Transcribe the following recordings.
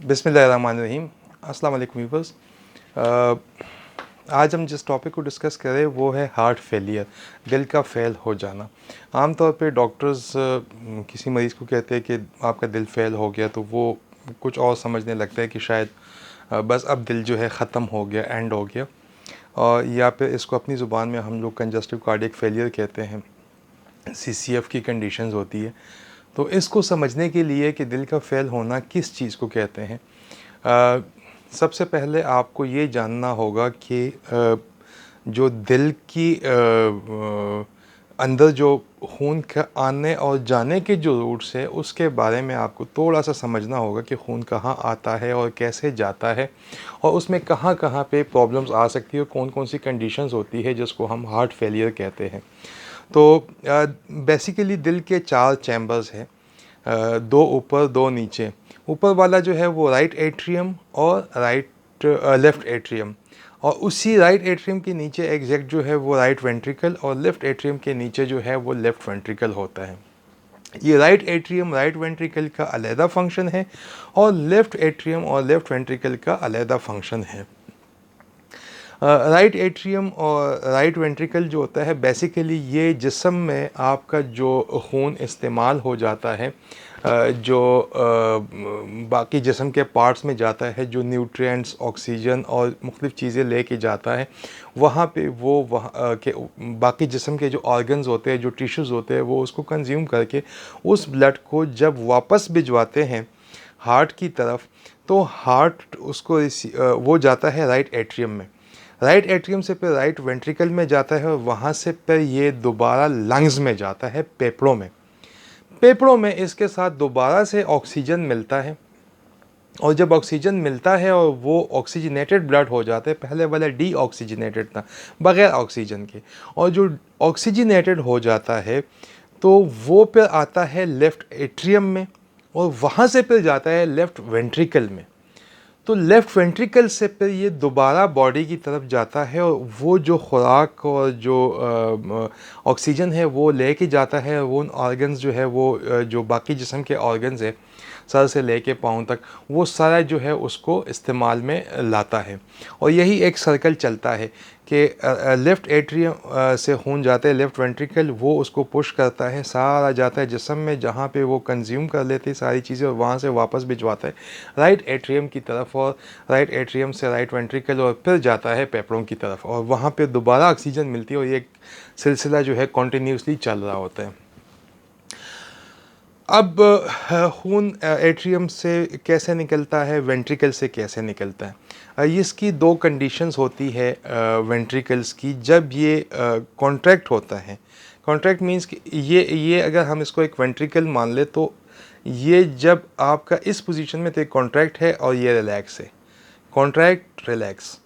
बिस्मिल्लाहिर्रहमानिर्रहीम। अस्सलाम वालेकुम व्यूअर्स। आज हम जिस टॉपिक को डिस्कस करें वो है हार्ट फेलियर, दिल का फेल हो जाना। आम तौर पे डॉक्टर्स किसी मरीज़ को कहते हैं कि आपका दिल फेल हो गया तो वो कुछ और समझने लगता है कि शायद बस अब दिल जो है ख़त्म हो गया, एंड हो गया। और या फिर इसको अपनी ज़ुबान में हम लोग कंजस्टिव कार्डियक फेलियर कहते हैं, CCF की कंडीशंस होती है। तो इसको समझने के लिए कि दिल का फेल होना किस चीज़ को कहते हैं, सबसे पहले आपको ये जानना होगा कि जो दिल की अंदर जो खून का आने और जाने के जो रूट्स है उसके बारे में आपको थोड़ा सा समझना होगा कि खून कहाँ आता है और कैसे जाता है, और उसमें कहाँ कहाँ पे प्रॉब्लम्स आ सकती है और कौन कौन सी कंडीशंस होती है जिसको हम हार्ट फेलियर कहते हैं। तो बेसिकली दिल के 4 चैम्बर्स हैं, 2 ऊपर 2 नीचे। ऊपर वाला जो है वो राइट एट्रियम और लेफ़्ट एट्रियम, और उसी राइट एट्रियम के नीचे एग्जैक्ट जो है वो राइट वेंट्रिकल, और लेफ़्ट एट्रियम के नीचे जो है वो लेफ़्ट वेंट्रिकल होता है। ये राइट एट्रियम राइट वेंट्रिकल का अलहदा फंक्शन है और लेफ़्ट एट्रियम और लेफ़्ट वेंट्रिकल का अलहदा फंक्शन है। राइट एट्रियम और राइट वेंट्रिकल जो होता है बेसिकली ये जिस्म में आपका जो खून इस्तेमाल हो जाता है, जो बाकी जिस्म के पार्ट्स में जाता है, जो न्यूट्रिएंट्स, ऑक्सीजन और मुख्तलिफ़ चीज़ें लेके जाता है, वहाँ पे वो वहाँ के बाकी जिस्म के जो ऑर्गन्स होते हैं, जो टिश्यूज़ होते हैं, वो उसको कंज्यूम करके उस ब्लड को जब वापस भिजवाते हैं हार्ट की तरफ, तो हार्ट उसको वो जाता है राइट एट्रियम में। राइट एट्रियम से फिर राइट वेंट्रिकल में जाता है और वहाँ से फिर ये दोबारा लंग्स में जाता है, फेफड़ों में। फेफड़ों में इसके साथ दोबारा से ऑक्सीजन मिलता है, और जब ऑक्सीजन मिलता है और वो ऑक्सीजनेटेड ब्लड हो जाता है, पहले वाला डी ऑक्सीजनेटेड था बग़ैर ऑक्सीजन के, और जो ऑक्सीजनेटेड हो जाता है तो वो फिर आता है लेफ़्ट एट्रियम में, और वहाँ से फिर जाता है लेफ़्ट वेंट्रिकल में। तो लेफ़्ट वेंट्रिकल से फिर ये दोबारा बॉडी की तरफ जाता है, और वो जो खुराक और जो ऑक्सीजन है वो लेके जाता है, वो उन ऑर्गन्स जो है वो जो बाकी जिस्म के ऑर्गन्स है सर से लेके पाँव तक, वो सारा जो है उसको इस्तेमाल में लाता है। और यही एक सर्कल चलता है कि लेफ़्ट एट्रियम से खून जाता है लेफ़्ट वेंट्रिकल, वो उसको पुश करता है, सारा जाता है जिस्म में जहाँ पे वो कंज्यूम कर लेते हैं सारी चीज़ें, और वहाँ से वापस भिजवाता है राइट एट्रियम की तरफ, और राइट एट्रियम से राइट वेंट्रिकल, और फिर जाता है फेफड़ों की तरफ, और वहाँ पे दोबारा ऑक्सीजन मिलती है, और ये सिलसिला जो है कॉन्टीन्यूसली चल रहा होता है। अब खून एट्रियम से कैसे निकलता है, वेंट्रिकल से कैसे निकलता है, इसकी 2 कंडीशंस होती है वेंट्रिकल्स की जब ये कॉन्ट्रैक्ट होता है। कॉन्ट्रैक्ट मींस कि ये अगर हम इसको एक वेंट्रिकल मान ले तो ये जब आपका इस पोजीशन में तो कॉन्ट्रैक्ट है और ये रिलैक्स है, कॉन्ट्रैक्ट रिलैक्स।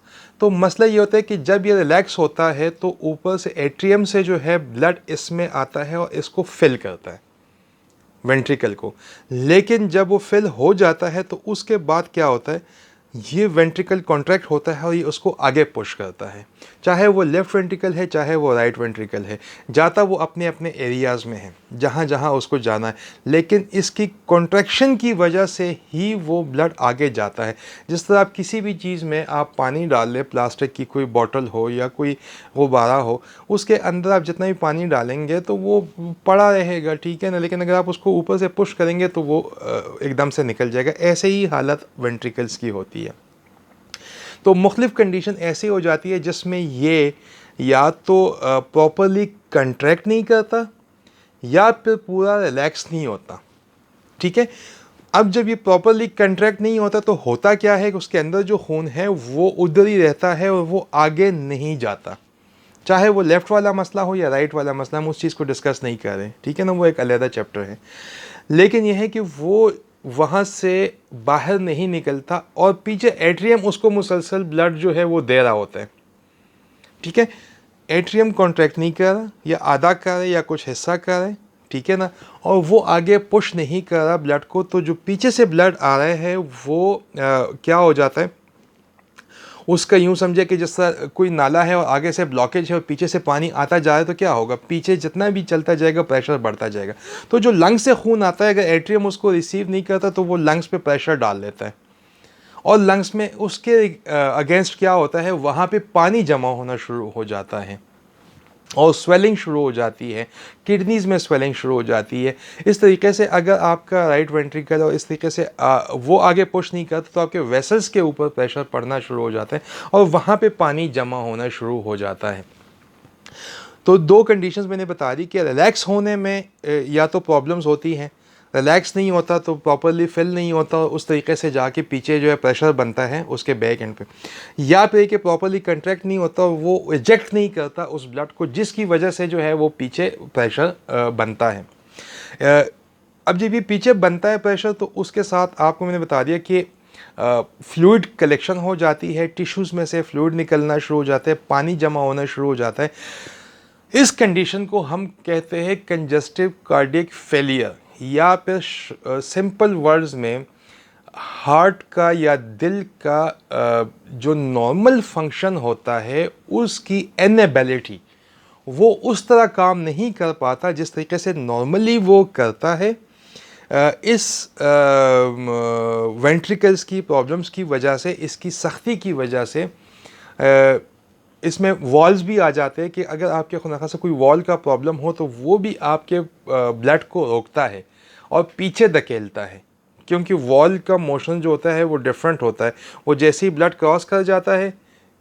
तो मसला ये होता है कि जब ये रिलैक्स होता है तो ऊपर से एट्रियम से जो है ब्लड इसमें आता है और इसको फिल करता है वेंट्रिकल को, लेकिन जब वो फिल हो जाता है तो उसके बाद क्या होता है, ये वेंट्रिकल कॉन्ट्रैक्ट होता है और ये उसको आगे पुश करता है, चाहे वो लेफ़्ट वेंट्रिकल है चाहे वो राइट वेंट्रिकल है, जाता वो अपने अपने एरियाज़ में है जहाँ जहाँ उसको जाना है, लेकिन इसकी कॉन्ट्रैक्शन की वजह से ही वो ब्लड आगे जाता है। जिस तरह आप किसी भी चीज़ में आप पानी डाल लें, प्लास्टिक की कोई बॉटल हो या कोई गुब्बारा हो, उसके अंदर आप जितना भी पानी डालेंगे तो वो पड़ा रहेगा, ठीक है ना, लेकिन अगर आप उसको ऊपर से पुश करेंगे तो वो एकदम से निकल जाएगा। ऐसे ही हालत वेंट्रिकल्स की होती है। तो मुख्तलिफ़ कंडीशन ऐसी हो जाती है जिसमें ये या तो प्रॉपरली कंट्रैक्ट नहीं करता या फिर पूरा रिलैक्स नहीं होता, ठीक है। अब जब ये प्रॉपरली कंट्रैक्ट नहीं होता तो होता क्या है कि उसके अंदर जो खून है वो उधर ही रहता है और वो आगे नहीं जाता, चाहे वो लेफ़्ट वाला मसला हो या राइट वाला मसला, हम उस चीज़ को डिस्कस नहीं कर रहे हैं, ठीक है ना, वो एक अलग चैप्टर है। लेकिन यह है कि वो वहाँ से बाहर नहीं निकलता और पीछे एट्रियम उसको मुसलसल ब्लड जो है वो दे रहा होता है, ठीक है। एट्रियम कॉन्ट्रैक्ट नहीं कर रहा, या आधा कर रहा है या कुछ हिस्सा कर रहा है, ठीक है ना, और वो आगे पुश नहीं कर रहा ब्लड को, तो जो पीछे से ब्लड आ रहा है वो क्या हो जाता है, उसका यूँ समझे कि जिस तरह कोई नाला है और आगे से ब्लॉकेज है और पीछे से पानी आता जा रहा है, तो क्या होगा, पीछे जितना भी चलता जाएगा प्रेशर बढ़ता जाएगा। तो जो लंग्स से खून आता है अगर एट्रियम उसको रिसीव नहीं करता तो वो लंग्स पे प्रेशर डाल लेता है, और लंग्स में उसके अगेंस्ट क्या होता है, वहाँ पे पानी जमा होना शुरू हो जाता है और स्वेलिंग शुरू हो जाती है, किडनीज़ में स्वेलिंग शुरू हो जाती है। इस तरीके से अगर आपका राइट वेंट्रिकल और इस तरीके से वो आगे पुश नहीं करता तो आपके वेसल्स के ऊपर प्रेशर पड़ना शुरू हो जाता है और वहाँ पे पानी जमा होना शुरू हो जाता है। तो दो कंडीशंस मैंने बता दी कि रिलैक्स होने में या तो प्रॉब्लम्स होती हैं, रिलैक्स नहीं होता तो प्रॉपरली फिल नहीं होता, उस तरीके से जाके पीछे जो है प्रेशर बनता है उसके बैक एंड पे, या फिर कि प्रॉपरली कंट्रैक्ट नहीं होता, वो इजेक्ट नहीं करता उस ब्लड को, जिसकी वजह से जो है वो पीछे प्रेशर बनता है। अब जब ये पीछे बनता है प्रेशर तो उसके साथ आपको मैंने बता दिया कि फ्लूइड कलेक्शन हो जाती है, टिश्यूज़ में से फ्लूइड निकलना शुरू हो जाता है, पानी जमा होना शुरू हो जाता है। इस कंडीशन को हम कहते हैं कंजस्टिव कार्डियक फेलियर, या फिर सिंपल वर्ड्स में हार्ट का या दिल का जो नॉर्मल फंक्शन होता है उसकी इनेबिलिटी, वो उस तरह काम नहीं कर पाता जिस तरीके से नॉर्मली वो करता है। इस वेंट्रिकल्स की प्रॉब्लम्स की वजह से, इसकी सख्ती की वजह से इसमें वॉल्स भी आ जाते हैं कि अगर आपके खुदा से कोई वॉल का प्रॉब्लम हो तो वो भी आपके ब्लड को रोकता है और पीछे धकेलता है, क्योंकि वॉल का मोशन जो होता है वो डिफरेंट होता है। वो जैसे ही ब्लड क्रॉस कर जाता है,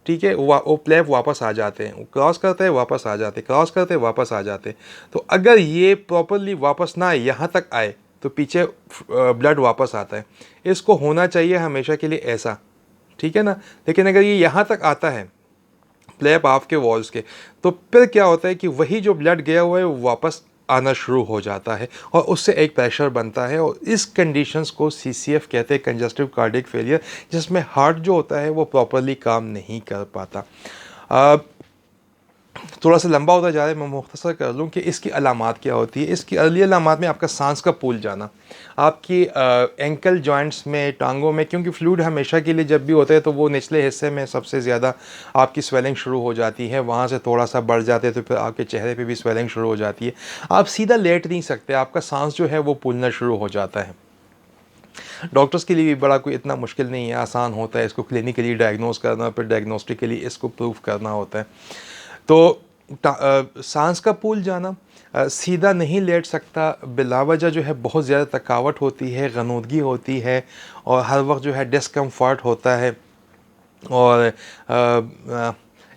ठीक है, वो प्लेप वापस आ जाते हैं, वो क्रॉस करते हैं वापस आ जाते हैं, क्रॉस करते हैं वापस आ जाते हैं। तो अगर ये प्रॉपरली वापस ना आए, यहाँ तक आए तो पीछे ब्लड वापस आता है। इसको होना चाहिए हमेशा के लिए ऐसा, ठीक है ना। लेकिन अगर ये यहाँ तक आता है प्लेप आपके वॉल्स के, तो फिर क्या होता है कि वही जो ब्लड गया हुआ है वो वापस आना शुरू हो जाता है और उससे एक प्रेशर बनता है, और इस कंडीशंस को CCF कहते हैं, कंजस्टिव कार्डियक फेलियर, जिसमें हार्ट जो होता है वो प्रॉपरली काम नहीं कर पाता। थोड़ा सा लंबा होता जा रहा है, मैं मुख्तसर कर लूँ कि इसकी अलामात क्या होती है। इसकी अर्ली अलामात में आपका सांस का फूल जाना, आपकी एंकल जॉइंट्स में, टांगों में, क्योंकि फ्लूइड हमेशा के लिए जब भी होता है तो वो निचले हिस्से में सबसे ज़्यादा आपकी स्वेलिंग शुरू हो जाती है, वहाँ से थोड़ा सा बढ़ जाते हैं तो फिर आपके चेहरे पे भी स्वेलिंग शुरू हो जाती है। आप सीधा लेट नहीं सकते, आपका सांस जो है वो फूलना शुरू हो जाता है। डॉक्टर्स के लिए भी बड़ा कोई इतना मुश्किल नहीं है, आसान होता है इसको क्लिनिकली डायग्नोस करना, फिर डायग्नोस्टिकली इसको प्रूव करना होता है। तो सांस का फूल जाना, सीधा नहीं लेट सकता, बिलावजह जो है बहुत ज़्यादा थकावट होती है, गनूदगी होती है और हर वक्त जो है डिस्कम्फर्ट होता है। और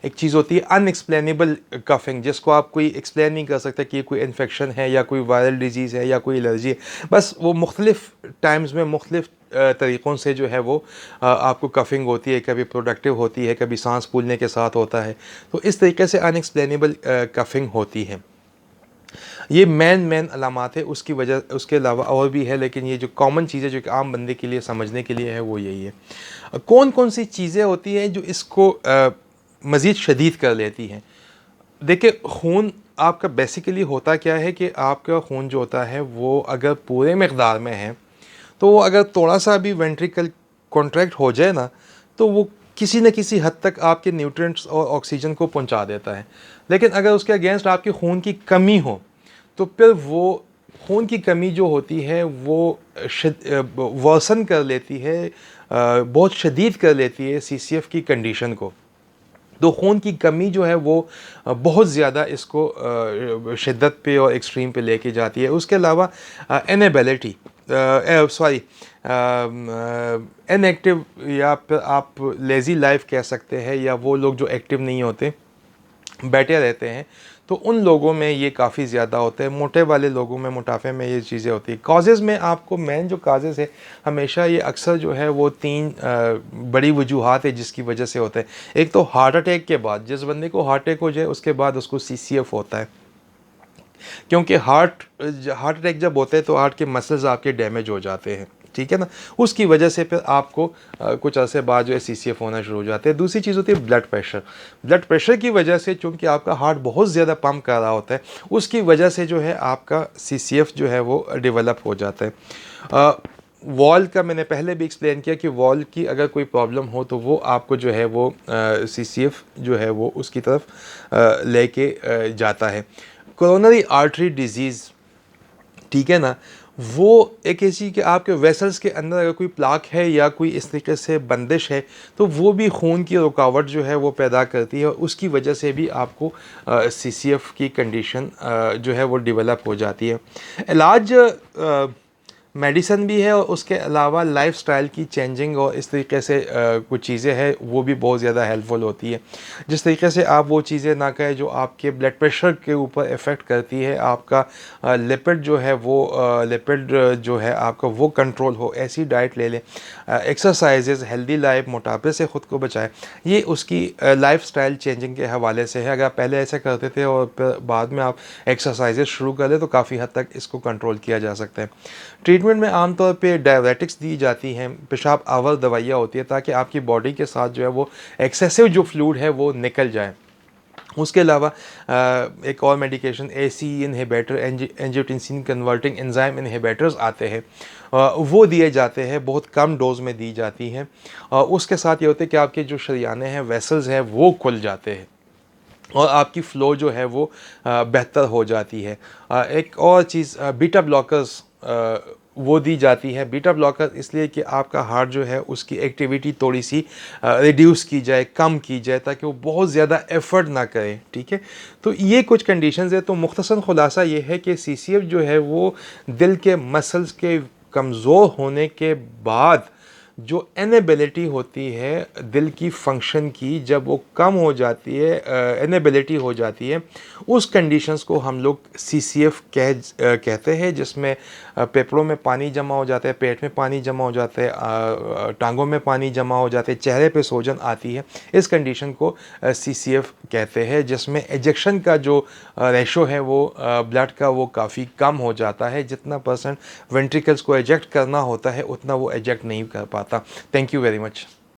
एक चीज़ होती है अनएक्सप्लेनेबल कफिंग, जिसको आप कोई एक्सप्लेन नहीं कर सकते कि ये कोई इन्फेक्शन है या कोई वायरल डिजीज़ है या कोई एलर्जी है, बस वो मुख्तलिफ़ टाइम्स में मुख्तलिफ़ तरीक़ों से जो है वो आपको कफिंग होती है, कभी प्रोडक्टिव होती है, कभी सांस फूलने के साथ होता है। तो इस तरीके से अनएक्सप्लेनेबल कफिंग होती है। ये मेन अलामात है, उसकी वजह उसके अलावा और भी है, लेकिन ये जो कॉमन चीज़ें जो कि आम बंदे के लिए समझने के लिए है वो यही है। कौन कौन सी चीज़ें होती हैं जो इसको मज़ीद शदीद कर लेती हैं। देखिए, खून आपका बेसिकली होता क्या है कि आपका खून जो होता है वो अगर पूरे मकदार में है तो वो अगर थोड़ा सा भी वेंट्रिकल कॉन्ट्रैक्ट हो जाए ना तो वो किसी न किसी हद तक आपके न्यूट्रिएंट्स और ऑक्सीजन को पहुंचा देता है। लेकिन अगर उसके अगेंस्ट आपके खून की कमी हो तो फिर वो खून की कमी जो होती है वो वर्सन कर लेती है, बहुत शदीद कर लेती है CCF की कंडीशन को। तो खून की कमी जो है वो बहुत ज़्यादा इसको शिद्दत पे और एक्सट्रीम पे लेके जाती है। उसके अलावा इनेबिलिटी, सॉरी, इनएक्टिव, या फिर आप लेज़ी लाइफ कह सकते हैं, या वो लोग जो एक्टिव नहीं होते, बैठे रहते हैं, तो उन लोगों में ये काफ़ी ज़्यादा होता है। मोटे वाले लोगों में, मोटापे में ये चीज़ें होती है। कॉजेज़ में आपको मेन जो काजेज़ है हमेशा ये अक्सर जो है वो 3 बड़ी वजूहात है जिसकी वजह से होता है। एक तो हार्ट अटैक के बाद, जिस बंदे को हार्ट अटैक हो जाए उसके बाद उसको CCF होता है, क्योंकि हार्ट अटैक जब होता है तो हार्ट के मसल्स आपके डैमेज हो जाते हैं, ठीक है ना। उसकी वजह से फिर आपको कुछ अरसे बाद जो है CCF होना शुरू हो जाते हैं। दूसरी चीज़ होती है ब्लड प्रेशर। ब्लड प्रेशर की वजह से, चूँकि आपका हार्ट बहुत ज़्यादा पंप कर रहा होता है, उसकी वजह से जो है आपका CCF जो है वो डेवलप हो जाता है। वॉल का मैंने पहले भी एक्सप्लेन किया कि वॉल की अगर कोई प्रॉब्लम हो तो वो आपको जो है वो CCF जो है वो उसकी तरफ लेके जाता है। कोरोनरी आर्टरी डिजीज़, ठीक है ना, वो एक ऐसी कि आपके वेसल्स के अंदर अगर कोई प्लाक है या कोई इस तरीके से बंदिश है, तो वो भी खून की रुकावट जो है वो पैदा करती है, और उसकी वजह से भी आपको सीसीएफ की कंडीशन जो है वो डेवलप हो जाती है। इलाज मेडिसन भी है, और उसके अलावा लाइफस्टाइल की चेंजिंग और इस तरीके से कुछ चीज़ें हैं वो भी बहुत ज़्यादा हेल्पफुल होती है। जिस तरीके से आप वो चीज़ें ना करें जो आपके ब्लड प्रेशर के ऊपर इफ़ेक्ट करती है, आपका लिपिड जो है वो लिपिड जो है आपका वो कंट्रोल हो, ऐसी डाइट ले लें, एक्सरसाइजेज, हेल्दी लाइफ, मोटापे से ख़ुद को बचाएं। ये उसकी लाइफस्टाइल चेंजिंग के हवाले से है। अगर आप पहले ऐसे करते थे और फिर बाद में आप एक्सरसाइजेज शुरू कर लें तो काफ़ी हद तक इसको कंट्रोल किया जा सकता है। ट्रीटमेंट में आमतौर पे डायरेटिक्स दी जाती हैं, पेशाब आवर दवाइयाँ होती है, ताकि आपकी बॉडी के साथ जो है वो एक्सेसिव जो फ्लूइड है वो निकल जाए। उसके अलावा एक और medication AC inhibitor, angiotensin converting enzyme inhibitors आते हैं, वो दिए जाते हैं, बहुत कम डोज में दी जाती हैं। उसके साथ ये होता है कि आपके जो शरियाने हैं, वेसल्स हैं, वो खुल जाते हैं और आपकी फ़्लो जो है वो बेहतर हो जाती है। एक और चीज़ बीटा ब्लॉकर्स वो दी जाती है। बीटा ब्लॉकर इसलिए कि आपका हार्ट जो है उसकी एक्टिविटी थोड़ी सी रिड्यूस की जाए, कम की जाए, ताकि वो बहुत ज़्यादा एफर्ट ना करे, ठीक है। तो ये कुछ कंडीशंस है। तो मुख्तसर खुलासा ये है कि सीसीएफ जो है वो दिल के मसल्स के कमज़ोर होने के बाद जो इनेबिलिटी होती है दिल की फंक्शन की, जब वो कम हो जाती है, इनेबिलिटी हो जाती है, उस कंडीशंस को हम लोग सीसीएफ कहते हैं, जिसमें फेफड़ों में पानी जमा हो जाता है, पेट में पानी जमा हो जाता है, टांगों में पानी जमा हो जाते हैं, चेहरे पे सूजन आती है। इस कंडीशन को सीसीएफ कहते हैं, जिसमें एजेक्शन का जो रेशो है वो ब्लड का वो काफ़ी कम हो जाता है। जितना परसेंट वेंट्रिकल्स को एजेक्ट करना होता है उतना वो एजेक्ट नहीं कर पाता। Thank you very much.